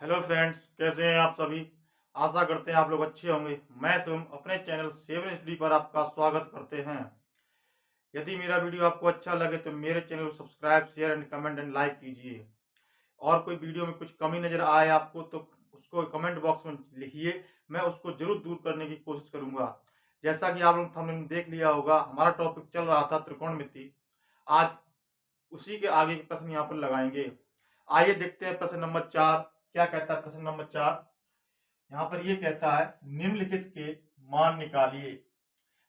Hello friends, कैसे हैं आप सभी। आशा करते हैं आप लोग अच्छे होंगे। मैं शिवम अपने चैनल सेवन स्टडी पर आपका स्वागत करते हैं। यदि मेरा वीडियो आपको अच्छा लगे तो मेरे चैनल को subscribe, share and comment and like कीजिए। और कोई वीडियो में कुछ कमी नजर आए आपको तो उसको कमेंट बॉक्स में लिखिए, मैं उसको जरूर दूर करने की कोशिश करूंगा। जैसा कि आप लोग हमने देख लिया होगा, हमारा टॉपिक चल रहा था त्रिकोणमिति। आज उसी के आगे के प्रश्न यहाँ पर लगाएंगे। आइए देखते हैं प्रश्न नंबर 4 क्या कहता है। प्रश्न नंबर 4 यहाँ पर ये कहता है निम्नलिखित के मान निकालिए।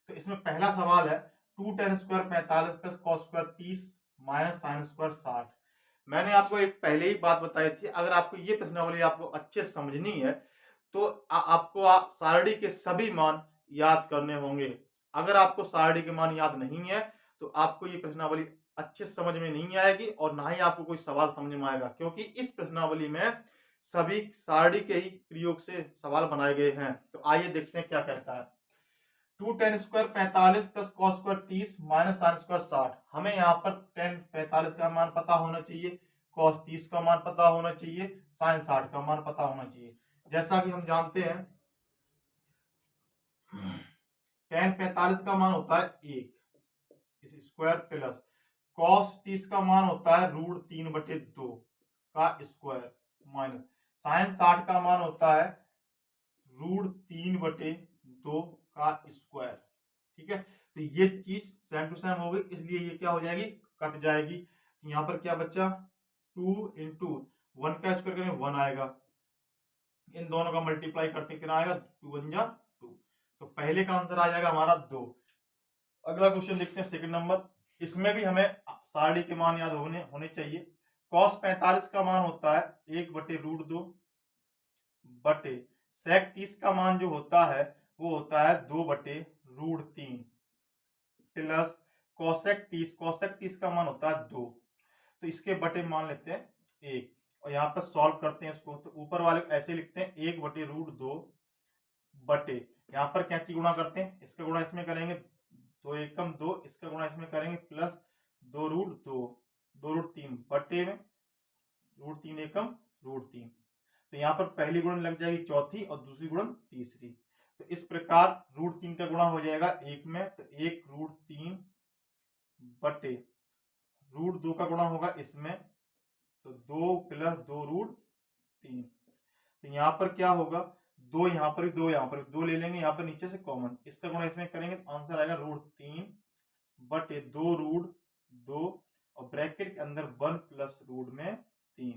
तो इसमें पहला सवाल है 2 tan² 45 plus cos square 30 minus sine square 60। मैंने आपको एक पहले ही बात बताई थी, अगर आपको ये प्रश्नावली आपको अच्छे समझनी है तो आपको सारणी के सभी मान याद करने होंगे। अगर आपको सारणी के मान याद नहीं है तो आपको ये प्रश्नावली अच्छे समझ में नहीं आएगी और ना ही आपको कोई सवाल समझ में आएगा, क्योंकि इस प्रश्नावली में सभी सारणी के ही प्रयोग से सवाल बनाए गए हैं। तो आइए देखते हैं क्या कहता है। 2 tan² 45 plus cos square 30 minus sine square 60। हमें यहाँ पर tan 45 का मान पता होना चाहिए, कॉस 30 का मान पता होना चाहिए, साइन 60 का मान पता होना चाहिए। जैसा कि हम जानते हैं tan 45 का मान होता है 1 स्क्वायर प्लस कॉस 30 का मान होता है √3/2 का स्क्वायर माइनस साइन 60 का मान होता है √3/2 का स्क्वायर। ठीक है, तो ये चीज सेम टू सेम हो गई, इसलिए ये क्या हो जाएगी, कट जाएगी। तो यहाँ पर क्या बचा, 2 इंटू 1 का स्क्वायर करेंगे 1 आएगा, इन दोनों का मल्टीप्लाई करते कितना आएगा, 2 1 जा 2। तो पहले का आंसर आ जाएगा हमारा 2। अगला क्वेश्चन देखते हैं सेकंड नंबर। इसमें भी हमें सारणी के मान याद होने चाहिए। कॉस 45 का मान होता है 1/√2 बटे सेक 30 का मान जो होता है वो होता है 2/√3 प्लस कॉसेक 30 का मान होता है 2। तो इसके बटे मान लेते हैं 1 और यहाँ पर सॉल्व करते हैं इसको। तो ऊपर वाले ऐसे लिखते हैं 1/√2 बटे, यहाँ पर कैंची गुणा करते हैं, इसका गुणा इसमें करेंगे 2 एकम 2, इसका गुणा इसमें करेंगे प्लस 2√2 2√3 बटे में √3 एकम √3। तो यहाँ पर पहली गुणन लग जाएगी चौथी और दूसरी गुणन तीसरी। तो इस प्रकार √3 का गुणा हो जाएगा 1 में, तो 1√3 बटे √2 का गुणा होगा इसमें, तो 2 प्लस 2√3। तो यहाँ पर क्या होगा, 2 यहाँ पर 2 यहाँ पर 2 ले लेंगे, यहाँ पर नीचे से कॉमन, इसका गुणा इसमें करेंगे तो आंसर आएगा √3 बटे 2√2 और ब्रैकेट के अंदर 1 प्लस √3।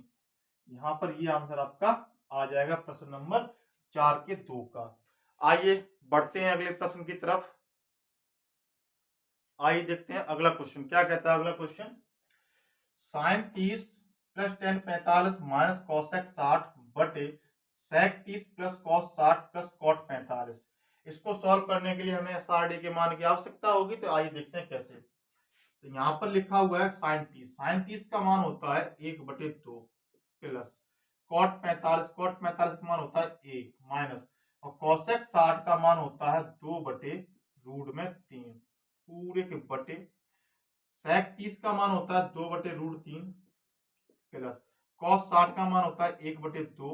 यहाँ पर ये आंसर आपका आ जाएगा प्रश्न नंबर 4 के 2 का। आइए बढ़ते हैं अगले प्रश्न की तरफ। आइए देखते हैं अगला क्वेश्चन क्या कहता है। अगला question sign 30 plus tan 45 minus cosec 60 बटे सेक 30 प्लस कॉस 60 प्लस कॉट 45। इसको सॉल्व करने के लिए हमें सारणी के मान की आवश्यकता होगी। तो आइए देखते हैं कैसे। तो यहाँ पर लिखा हुआ है साइन 30 का मान होता है 1/2 प्लस कॉट 45 का मान होता है 1 माइनस और कॉसेक 60 का मान होता है 2/√3 पूरे के बटे सेक 30 का मान होता है 2/√3 प्लस कॉस 60 का मान होता है 1/2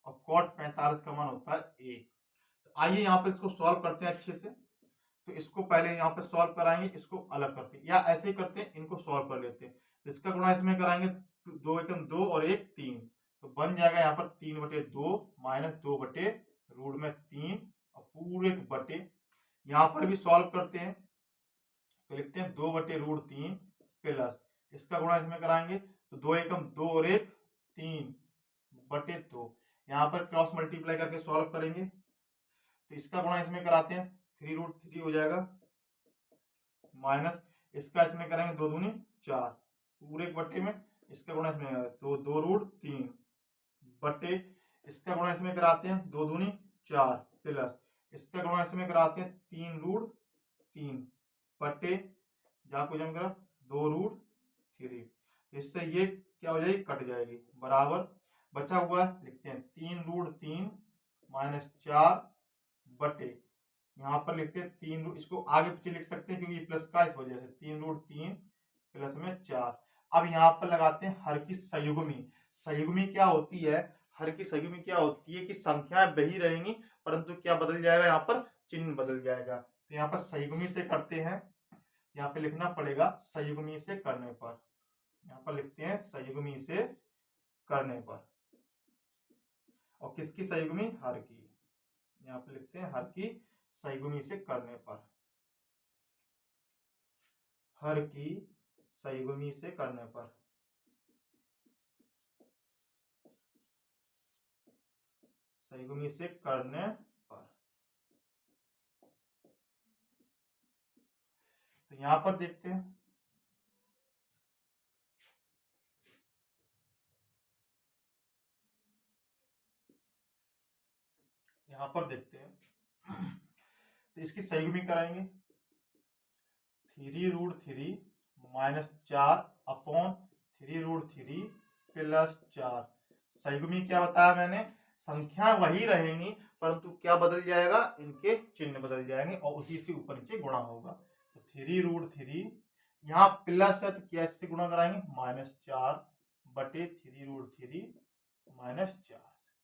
और कॉट 45 का मान होता है 1। तो आइए यहाँ पर इसको सॉल्व करते हैं अच्छे से। तो इसको पहले यहाँ पे सॉल्व कराएंगे, इसको अलग करते हैं या ऐसे ही करते हैं, इनको सॉल्व कर लेते हैं। तो इसका गुणा इसमें कराएंगे 2 एकम 2 और 1 3, तो बन जाएगा यहाँ पर 3/2 माइनस 2/√3 और पूरे के बटे, यहाँ पर भी सॉल्व करते हैं तो लिखते हैं 2/√3 प्लस इसका गुणा इसमें कराएंगे तो 2 एकम 2 और 1 3/2। यहाँ पर क्रॉस मल्टीप्लाई करके सॉल्व करेंगे तो इसका गुणा इसमें कराते हैं 3√3 हो जाएगा माइनस इसका इसमें करेंगे 2 दूनी 4 पूरे बटे में, इसका गुणा इसमें तो 2√3 बटे इसका गुणा इसमें कराते हैं 2 दूनी 4 प्लस इसका गुणा इसमें कराते हैं 3√3 बटे जाको जम करा 2√3। इससे ये क्या हो जाएगी, कट जाएगी, बराबर बचा हुआ लिखते हैं 3√3 माइनस 4 बटे यहाँ पर लिखते हैं 3, इसको आगे पीछे लिख सकते हैं क्योंकि प्लस का इस वजह से 3√3 प्लस में 4। अब यहाँ पर लगाते हैं हर की संयुग्मी। संयुग्मी क्या होती है, हर की संयुग्मी क्या होती है कि संख्याएं वही रहेंगी परंतु क्या बदल जाएगा, यहाँ पर चिन्ह बदल जाएगा। तो यहाँ पर संयुग्मी से करते हैं, यहाँ पे लिखना पड़ेगा संयुग्मी से करने पर, यहाँ पर लिखते हैं संयुग्मी से करने पर। और किसकी संयुग्मी, हर की, यहाँ पे लिखते हैं हर की संयुग्मी से करने पर, हर की संयुग्मी से करने पर, संयुग्मी से करने पर। तो यहां पर देखते हैं, यहां पर देखते हैं तो इसकी संयुग्मी कराएंगे 3√3 माइनस 4 अपॉन 3√3 प्लस 4। संयुग्मी क्या बताया मैंने, संख्या वही रहेंगी परंतु क्या बदल जाएगा, इनके चिन्ह बदल जाएंगे और उसी से ऊपर नीचे गुणा होगा। तो 3√3 यहाँ प्लस है तो कैसे गुणा कराएंगे, -4 बटे 3√3 -4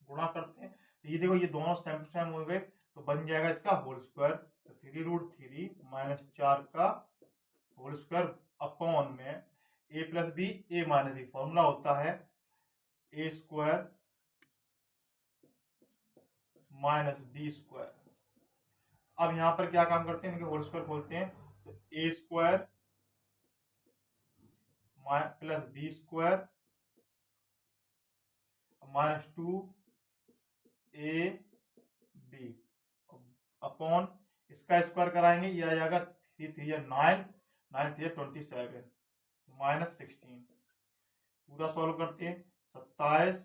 गुणा करते हैं। तो ये देखो ये दोनों सेम टू सेम हो गए तो बन जाएगा इसका होल स्क्वायर। तो 3√3 -4 का होल स्क्वायर अपॉन में a plus b a minus b, formula होता है a square minus b square. अब यहाँ पर क्या काम करते हैं, इनके होल स्क्वायर खोलते हैं तो a square plus b square -2 a b upon इसका स्क्वायर कराएंगे, ये आ जाएगा 3 3 9 9 3 27 -16। पूरा सॉल्व करते हैं 27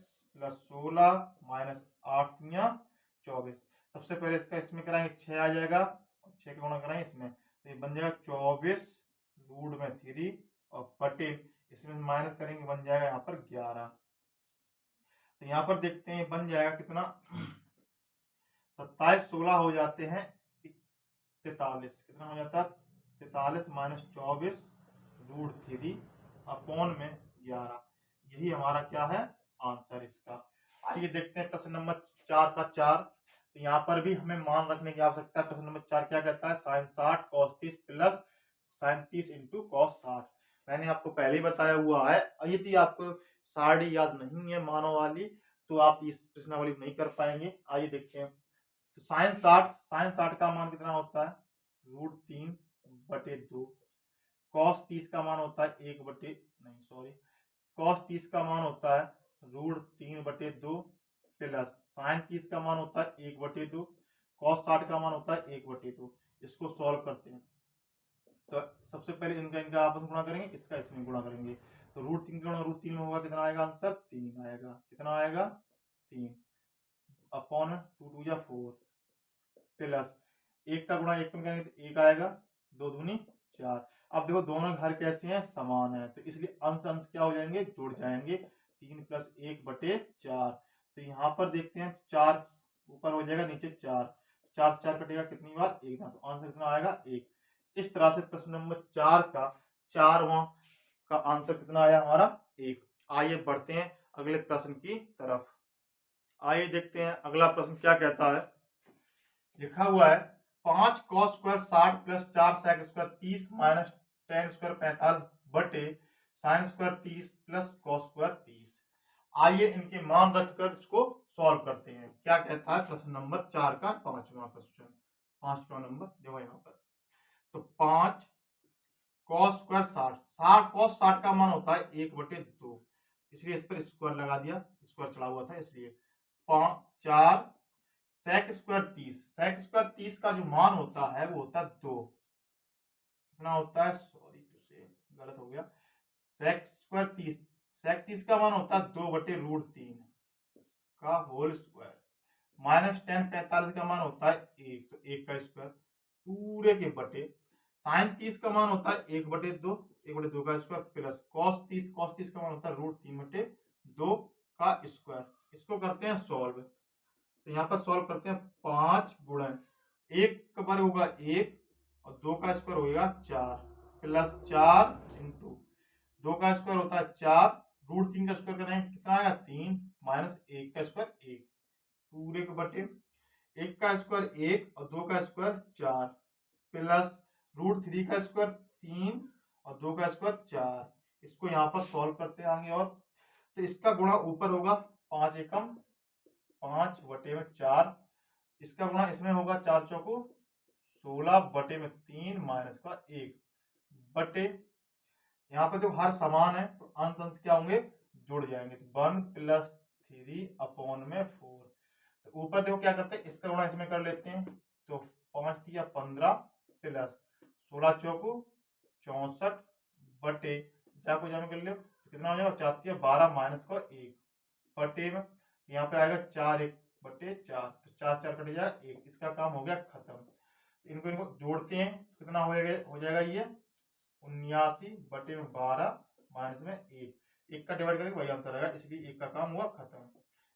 + 16 -8 24। सबसे पहले इसका इसमें कराएंगे 6 आ जाएगा, 6 का गुणा कराएंगे इसमें तो ये बन जाएगा 24 रूट में 3 और बटे इसमें माइनस करेंगे बन जाएगा यहाँ पर 11। तो यहाँ पर देखते हैं बन जाएगा कितना 27 16 हो जाते हैं 43, कितना हो जाता है 43 - 24 √3 अपॉन में 11। यही हमारा क्या है आंसर इसका। आइए देखते हैं प्रश्न नंबर 4 का 4। तो यहाँ पर भी हमें मान रखने की आवश्यकता है। प्रश्न नंबर 4 क्या कहता है, sin 60 cos 30 plus sin 30 into cos 60। मैंने आपको पहले ही बताया हुआ है, यदि आपको साड़ी याद नहीं है मानव वाली तो आप इस प्रश्नावली नहीं कर पाएंगे। आइए देखते हैं। तो sin 60 का मान कितना होता है √3/2। cos 30 का मान होता है cos 30 का मान होता है √3/2 प्लस sin 30 का मान होता है 1/2, cos 60 का मान होता है 1/2। इसको सॉल्व करते हैं तो सबसे पहले इनका आपस में गुणा करेंगे, इसका इसमें गुणा करेंगे तो √3 गुणा √3 में होगा, कितना आएगा आंसर 3 आएगा, कितना आएगा 3 अपॉन 2 2 या 4 प्लस 1 का गुणा 1 में करेंगे तो 1 आएगा, 2 दूनी 4। अब देखो दोनों घर कैसे हैं, समान है तो इसलिए अंश अंश क्या हो जाएंगे, जुड़ जाएंगे 3 + 1/4। तो यहाँ पर देखते हैं 4 ऊपर हो जाएगा नीचे 4, 4 से 4 कटेगा कितनी बार, 1 बार, तो आंसर कितना आएगा 1। इस तरह से प्रश्न नंबर 4 का 4वां का आंसर कितना आया हमारा 1। आइए बढ़ते हैं अगले प्रश्न की तरफ। आइए देखते हैं अगला प्रश्न क्या कहता है। लिखा हुआ है 5 cos square 60 plus 4 sec square 30 minus tan square 45 बटे sin square 30 plus cos square 30। आइए इनके मान रखकर इसको सॉल्व करते हैं। क्या कहता है प्रश्न नंबर 4 का 5वां क्वेश्चन, 5वां नंबर देखो यहाँ पर। तो 5 cos स्क्वायर 60 cos 60 का मान होता है 1/2, इसलिए इस पर स्क्वायर लगा दिया, स्क्वायर चढ़ा हुआ था इसलिए। 4 sec स्क्वायर 30 का जो मान होता है वो होता है 2, कितना होता है, सॉरी गलत हो गया, sec स्क्वायर 30 का मान होता है 2/√3 का होल स्क्वायर माइनस tan 45 का मान होता है 1, तो 1 का स्क्वायर पूरे के बटे sin 30 का मान होता है 1/2 का स्क्वायर प्लस cos 30 का मान होता है √3/2 का स्क्वायर। इसको करते हैं सॉल्व। तो यहाँ पर सॉल्व करते हैं 5 गुणा 1 का वर्ग होगा 1 और 2 का स्क्वायर होगा 4 प्लस 4 इंटू 2 का स्क्वायर होता है 4 √3 का स्क्वायर करेंगे कितना आएगा 3 माइनस 1 का स्क्वायर 1 पूरे के बटे 1 का स्क्वायर 1 और 2 का स्क्वायर 4 प्लस √3 का स्क्वायर 3 और 2 का स्क्वायर 4। इसको यहाँ पर सॉल्व करते हैं आगे और तो इसका गुणा ऊपर होगा 5 एकम 5 बटे में 4, इसका गुणा इसमें होगा 4 चौको 16 बटे में 3 माइनस का 1 बटे यहाँ पे तो हर समान है तो अंश अंश क्या होंगे जुड़ जाएंगे तो 1 + 3 अपॉन में 4। तो ऊपर देखो क्या करते हैं इसका गुणा इसमें कर लेते हैं तो 5 × 15 प्लस 16 चौको 64 बटे जा को जाने कर लो तो कितना हो जाएगा 4 × 12 माइनस का 1 बटे में यहाँ पे आएगा 4 1 बटे 4 तो 4 4 कट जाएगा 1। इसका काम हो गया खत्म। इनको इनको जोड़ते हैं कितना हो जाएगा ये 79 बटे में 12 माइनस में 1 का डिवाइड करेंगे वही आंसर आएगा, इसलिए 1 का काम हुआ खत्म।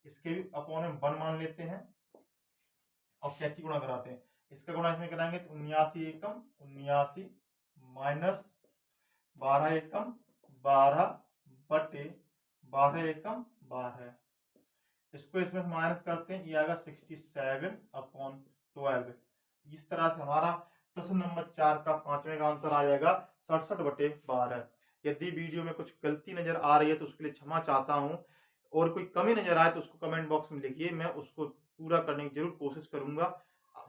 इसके भी अपॉन में 1 मान लेते हैं और कैची गुणा कराते हैं। इसका गुणा इसमें कराएंगे तो 79 एकम 79 माइनस 12 एकम 12 बटे 12 एकम 12। इसको इसमें माइनस करते हैं ये आएगा 67 अपॉन 12। इस तरह से हमारा प्रश्न नंबर 4 का 5वें का आंसर आ जाएगा 67 बटे 12। यदि वीडियो में कुछ गलती नजर आ रही है तो उसके लिए क्षमा चाहता हूं और कोई कमी नजर आए तो उसको कमेंट बॉक्स में लिखिए, मैं उसको पूरा करने की जरूर कोशिश करूंगा।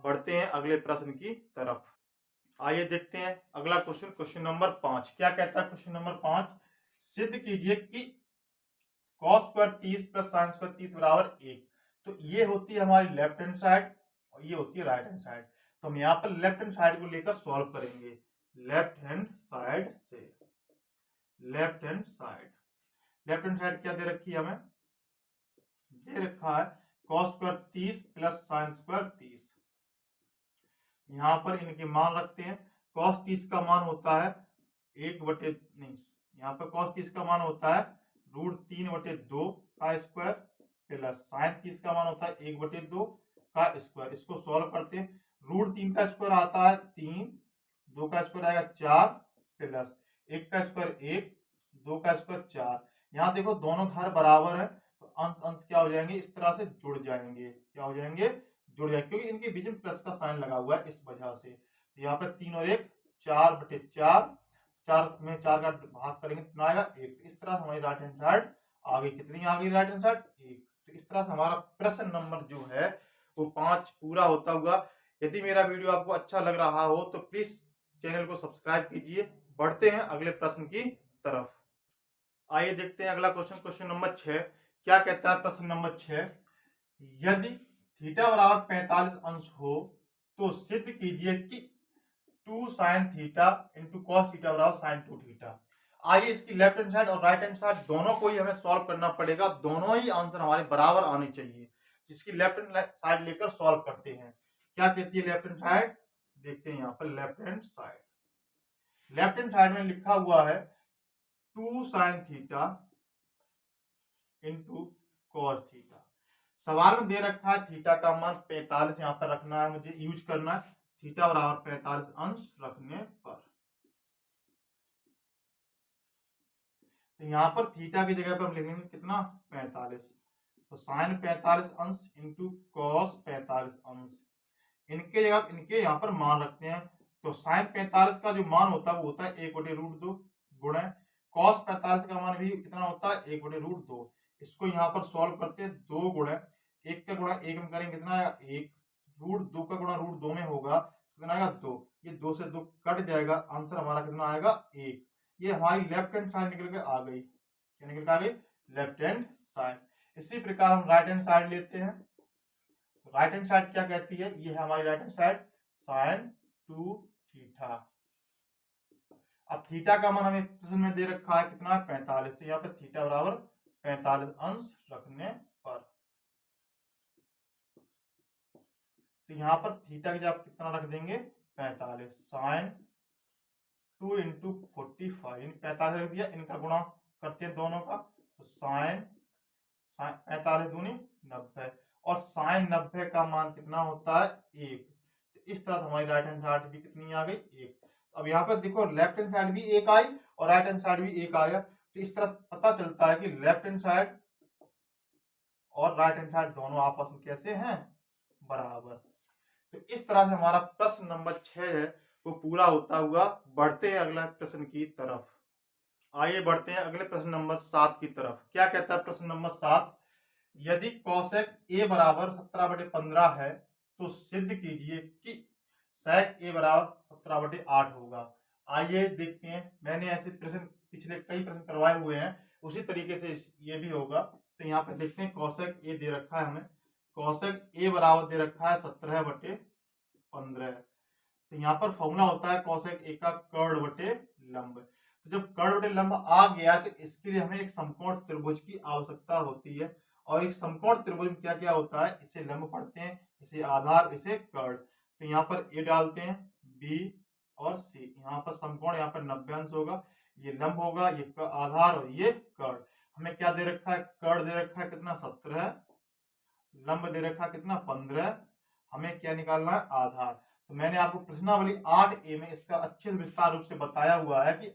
बढ़ते हैं अगले प्रश्न की तरफ। आइए देखते हैं अगला क्वेश्चन नंबर 5 क्या कहता है। क्वेश्चन नंबर 5 सिद्ध कीजिए कि cos स्क्वायर 30 + sin स्क्वायर 30 बराबर 1। तो ये होती है हमारी लेफ्ट हैंड साइड और ये होती है राइट हैंड साइड। तो हम यहाँ पर लेफ्ट हैंड साइड को लेकर सॉल्व करेंगे। लेफ्ट हैंड साइड से लेफ्ट हैंड साइड क्या दे रखी है हमें, दे रखा है cos स्क्वायर 30 + sin स्क्वायर 30। यहाँ पर इनके मान रखते हैं। cos 30 का मान होता है 1 बटे नहीं, यहाँ पर cos 30 का मान होता है √3 बटे 2 का स्क्वायर प्लस sin 30 का मान होता है 1 बटे 2 का स्क्वायर। इसको सॉल्व करते हैं। √3 का स्क्वायर आता है 3, 2 का स्क्वायर आएगा 4 प्लस 1 का स्क्वायर 1, 2 का स्क्वायर 4। यहाँ देखो दोनों घर बराबर है तो अंश अंश क्या हो जाएंगे इस तरह से जुड़ जाएंगे। क्या हो जाएंगे जुड़ जाएंगे क्योंकि इनके बीच में प्लस का साइन लगा हुआ है इस वजह से। तो यहाँ पे 3 और 1 4 बटे 4, 4 में 4 का भाग करेंगे कितना आएगा 1। तो इस तरह से हमारी राइट हैंड साइड आ गई। कितनी आ गई राइट हैंड साइड 1। तो इस तरह से हमारा प्रश्न नंबर जो है वो 5 पूरा होता हुआ। यदि मेरा वीडियो आपको अच्छा लग रहा हो तो प्लीज चैनल को सब्सक्राइब कीजिए। बढ़ते हैं अगले प्रश्न की तरफ। आइए देखते हैं अगला क्वेश्चन नंबर 6 क्या कहता है। प्रश्न नंबर 6 यदि थीटा बराबर 45 अंश हो तो सिद्ध कीजिए कि 2 sin थीटा × cos थीटा बराबर sin 2 थीटा। आइए इसकी लेफ्ट हैंड साइड और राइट हैंड साइड दोनों को ही हमें सॉल्व करना पड़ेगा। दोनों ही आंसर हमारे बराबर आने चाहिए। जिसकी लेफ्ट हैंड साइड लेकर सॉल्व करते हैं। क्या कहती है लेफ्ट हैंड साइड, देखते हैं यहाँ पर लेफ्ट हैंड साइड में लिखा हुआ है 2 sin थीटा × cos थीटा। सवाल में दे रखा है थीटा का मान 45 यहाँ पर रखना है, मुझे यूज करना है थीटा बराबर 45 अंश रखने पर। तो यहाँ पर थीटा की जगह पर हम लिखेंगे कितना 45। तो साइन 45 अंश × cos 45 अंश। इनके जगह इनके यहाँ पर मान रखते हैं। तो साइन 45 का जो मान होता है वो होता है 1 बटे √2 गुणे cos 45 का मान भी कितना होता है 1 बटे √2। इसको यहाँ पर सॉल्व करते हैं 2 गुणे 1 का गुणा 1 में करेंगे कितना आएगा 1, √2 का गुणा √2 में होगा कितना आएगा 2। ये 2 से 2 कट जाएगा, आंसर हमारा कितना आएगा 1। ये हमारी लेफ्ट हैंड साइड निकल के आ गई। क्या निकल के आ गई लेफ्ट हैंड साइड। इसी प्रकार हम राइट हैंड साइड लेते हैं। राइट हैंड साइड क्या कहती है, ये है हमारी right hand side sin 2 theta. अब थीटा का मान हमें प्रश्न में दे रखा है कितना 45। तो यहाँ पे थीटा बराबर 45 अंश रखने पर। तो यहाँ पर थीटा की जगह कितना रख देंगे 45 sin 2 × 45 45 रख दिया। इनका गुणा करते हैं दोनों का तो sin 45 दूनी 90 और sin 90 का मान कितना होता है 1। तो इस तरह हमारी राइट हैंड साइड भी कितनी आ गई 1। अब यहाँ पर देखो लेफ्ट हैंड साइड भी 1 आई और राइट हैंड साइड भी 1 आया। तो इस तरह पता चलता है कि लेफ्ट हैंड साइड और राइट हैंड साइड दोनों आपस में कैसे हैं, बराबर। तो इस तरह से हमारा प्रश्न नंबर 6 है वो पूरा होता हुआ। बढ़ते हैं अगला प्रश्न की तरफ। आइए बढ़ते हैं अगले प्रश्न नंबर 7 की तरफ। क्या कहता है प्रश्न नंबर 7, यदि कौशेक ए बराबर 17/15 है तो सिद्ध कीजिए कि sec ए बराबर 17/8 होगा। आइए देखते हैं, मैंने ऐसे प्रश्न पिछले कई प्रश्न करवाए हुए हैं, उसी तरीके से ये भी होगा। तो यहाँ पे देखते हैं कौशेक ए दे रखा है हमें, कौशेक ए बराबर दे रखा है 17/15। तो यहाँ पर फॉर्मूला होता है कौशेक ए का कर्ण बटे लंब। तो जब कर्ण बटे लंब आ गया तो इसके लिए हमें एक समकोण त्रिभुज की आवश्यकता होती है। और एक समकोण त्रिभुज में क्या क्या होता है, इसे लंब पढ़ते हैं, इसे आधार, इसे कर्ण। तो यहाँ पर ए डालते हैं, बी और सी। यहाँ पर समकोण, यहाँ पर 90 अंश होगा, ये लंब होगा, ये आधार और ये कर्ण। हमें क्या दे रखा है, कर्ण दे रखा है कितना 17, लंब दे रखा है कितना 15। हमें क्या निकालना है, आधार। तो मैंने आपको प्रश्नावली 8A में इसका अच्छे से विस्तार रूप से बताया हुआ है कि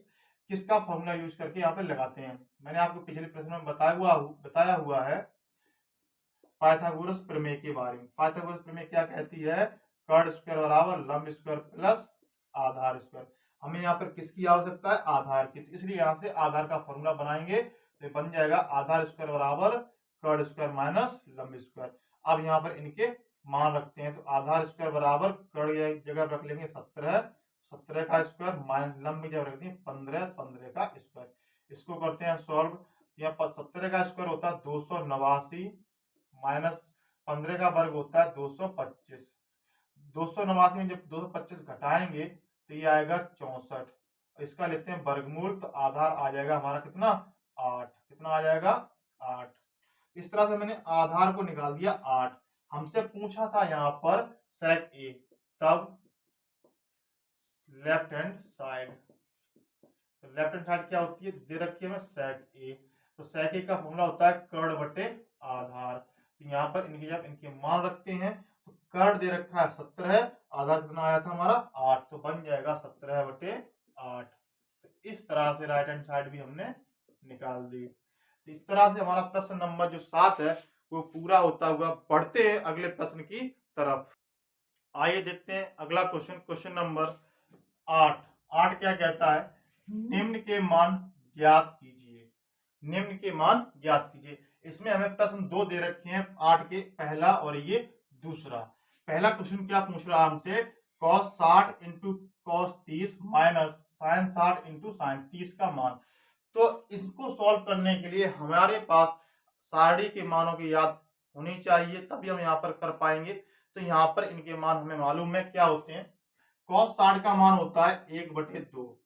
किसका फॉर्मूला यूज करके यहाँ पे लगाते हैं। मैंने आपको पिछले प्रश्न में बताया हुआ है पाइथागोरस प्रमेय के बारे में। पाइथागोरस प्रमेय क्या कहती है, कर्ण स्क्वायर बराबर लंब स्क्वायर प्लस आधार स्क्वायर। हमें यहाँ पर किसकी आवश्यकता है, आधार की। तो इसलिए यहाँ से आधार का फॉर्मूला बनाएंगे तो बन जाएगा आधार स्क्वायर बराबर कर्ण स्क्वायर माइनस लंब स्क्वायर। अब यहाँ पर इनके मान रखते हैं, तो आधार स्क्वायर बराबर कर्ण जगह रख लेंगे 17, 17 का स्क्वायर माइनस लंब की जगह रख देंगे 15, 15 का स्क्वायर। इसको करते हैं सॉल्व। यहाँ पर 17 का स्क्वायर होता है 289 माइनस 15 का वर्ग होता है 225। 289 में जब 225 घटाएंगे तो ये आएगा 64। इसका लेते हैं वर्गमूल, तो आधार आ जाएगा हमारा कितना 8। कितना आ जाएगा 8। इस तरह से मैंने आधार को निकाल दिया 8। हमसे पूछा था यहाँ पर sec a, तब लेफ्ट हैंड साइड। तो लेफ्ट हैंड साइड क्या होती है, दे रखी है हमें sec a। तो sec a का फॉर्मूला होता है कर्ण बटे आधार। तो यहाँ पर इनके जब इनके मान रखते हैं तो कर्ण दे रखा है 17, आधार कितना आया था हमारा 8, तो बन जाएगा 17/8। तो इस तरह से राइट हैंड साइड भी हमने निकाल दी। तो इस तरह से हमारा प्रश्न नंबर जो 7 है वो पूरा होता हुआ। बढ़ते हैं अगले प्रश्न की तरफ। आइए देखते हैं अगला क्वेश्चन, क्वेश्चन नंबर 8। 8 क्या कहता है, निम्न के मान ज्ञात कीजिए। निम्न के मान ज्ञात कीजिए। इसमें हमें प्रश्न 2 दे रखे हैं 8 के, पहला और ये दूसरा। पहला क्वेश्चन क्या पूछ रहा है हमसे, cos 60 into cos 30 minus sin 60 into sin 30 का मान। तो इसको सॉल्व करने के लिए हमारे पास सारणी के मानों की याद होनी चाहिए, तभी हम यहाँ पर कर पाएंगे। तो यहाँ पर इनके मान हमें मालूम है क्या होते हैं। cos 60 का मान होता है 1/2,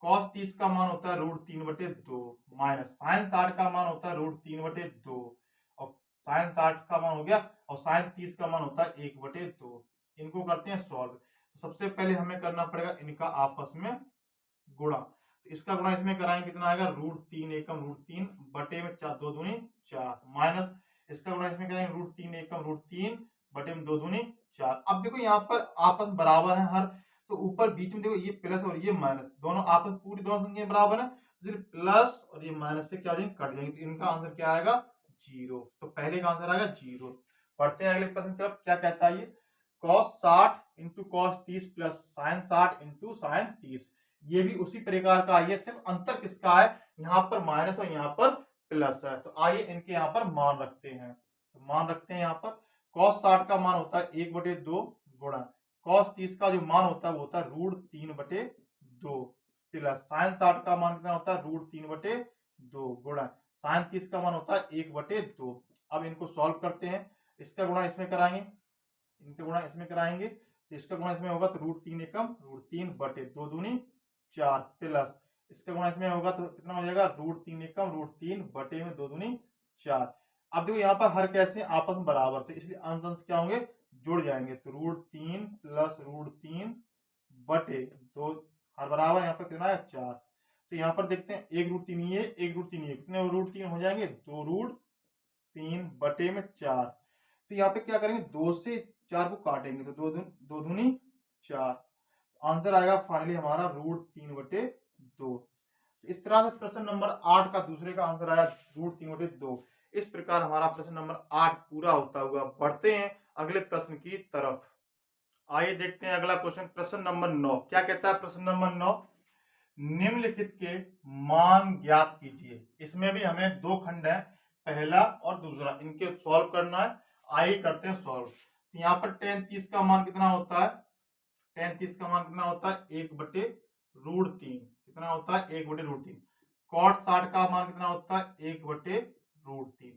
cos 30 का मान होता है √3/2 माइनस sin 60 का मान होता है √3/2 और sin 60 का मान हो गया, और sin 30 का मान होता है 1/2। इनको करते हैं सॉल्व। तो सबसे पहले हमें करना पड़ेगा इनका आपस में गुणा। तो इसका गुणा इसमें कराएंगे, कितना आएगा √3 एकम √3 बटे में 4 2 दूनी 4 माइनस इसका गुणा इसमें करेंगे √3 एकम √3 बटे में 2 दूनी 4। अब देखो यहाँ पर आपस बराबर है हर, तो ऊपर बीच में देखो ये प्लस और ये माइनस, दोनों आपस पूरी दोनों संख्या बराबर है, सिर्फ प्लस और ये माइनस से क्या हो जाएंगे, कट जाएंगे। तो इनका आंसर क्या आएगा 0। तो पहले का आंसर आएगा 0। पढ़ते हैं अगले प्रश्न की तरफ। क्या कहता है ये, cos 60 into cos 30 plus sin 60 into sin 30। ये भी उसी प्रकार का है, सिर्फ अंतर किसका है, यहाँ पर माइनस और यहाँ पर प्लस है। तो आइए इनके यहाँ पर मान रखते हैं। तो मान रखते हैं यहाँ पर cos 60 का मान होता है 1/2 गुणा cos 30 का जो मान होता है वो होता है √3/2 प्लस sin 60 का मान कितना होता है √3/2 गुणा sin 30 का मान होता है 1/2। अब इनको सॉल्व करते हैं। इसका गुणा इसमें कराएंगे, इनके गुणा इसमें कराएंगे, तो इसका गुणा इसमें होगा तो √3 एकम √3/2 दूनी 4 प्लस इसका गुणा इसमें होगा तो कितना हो जाएगा √3 एकम √3 बटे में 2 दूनी 4। अब देखो यहाँ पर हर कैसे आपस में बराबर थे, इसलिए अंश अंश क्या होंगे, जुड़ जाएंगे। तो √3 प्लस √3 बटे 2 हर बराबर, यहाँ पर कितना है 4। तो यहाँ पर देखते हैं 1 √3 ये 1 √3 ये, कितने √3 हो जाएंगे 2 √3 बटे में 4। तो यहाँ पे क्या करेंगे 2 से 4 को काटेंगे तो 2 दूनी 4। आंसर आएगा फाइनली हमारा √3/2। इस तरह से प्रश्न नंबर 8 का दूसरे का आंसर आया √3/2। इस प्रकार हमारा प्रश्न नंबर 8 पूरा होता हुआ। बढ़ते हैं अगले प्रश्न की तरफ। आइए देखते हैं अगला क्वेश्चन, प्रश्न नंबर 9। क्या कहता है प्रश्न नंबर 9? निम्नलिखित के मान ज्ञात कीजिए। इसमें भी हमें दो खंड है, पहला और दूसरा, इनके सॉल्व करना है। आइए करते हैं सॉल्व। तो यहाँ पर tan 30 का मान कितना होता है? tan 30 का मान कितना होता है? 1/√3। कितना होता है? 1/√3। cot 60 का मान कितना होता है? 1/√3।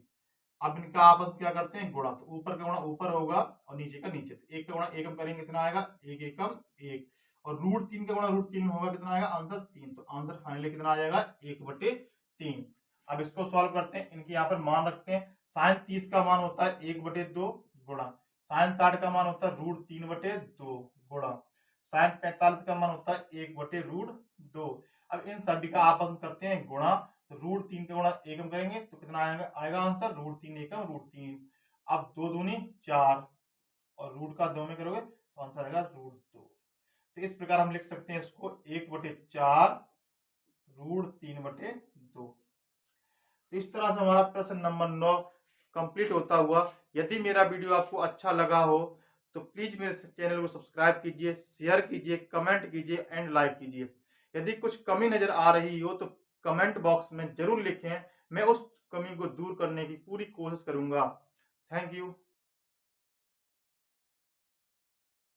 अब इनका आपस में क्या करते हैं? गुणा। तो ऊपर का गुणा ऊपर होगा और नीचे का नीचे। तो एक का गुणा एक हम करेंगे, कितना आएगा? 1 एकम 1। और √3 का गुणा √3 में होगा, कितना आएगा? आंसर 3। तो आंसर फाइनली कितना आ जाएगा? 1/3। अब इसको सॉल्व करते हैं, इनके यहाँ पर मान रखते हैं। sin 30 का मान होता है 1/2 गुणा, sin 60 का मान होता है √3/2 गुणा, sin 45 का मान होता है 1/√2। अब इन सभी का आपस में करते हैं गुणा। तो √3 का गुणा एकम करेंगे तो कितना आएगा आंसर? √3 एकम √3। अब 2 दूनी 4 और रूट का 2 में करोगे तो आंसर आएगा √2। तो इस प्रकार हम लिख सकते हैं इसको 1/4 √3/2। तो इस तरह से हमारा प्रश्न नंबर 9 कंप्लीट होता हुआ। यदि मेरा वीडियो आपको अच्छा लगा हो तो प्लीज मेरे चैनल को सब्सक्राइब कीजिए, शेयर कीजिए, कमेंट कीजिए एंड लाइक कीजिए। यदि कुछ कमी नजर आ रही हो तो कमेंट बॉक्स में जरूर लिखें, मैं उस कमी को दूर करने की पूरी कोशिश करूंगा। Thank you.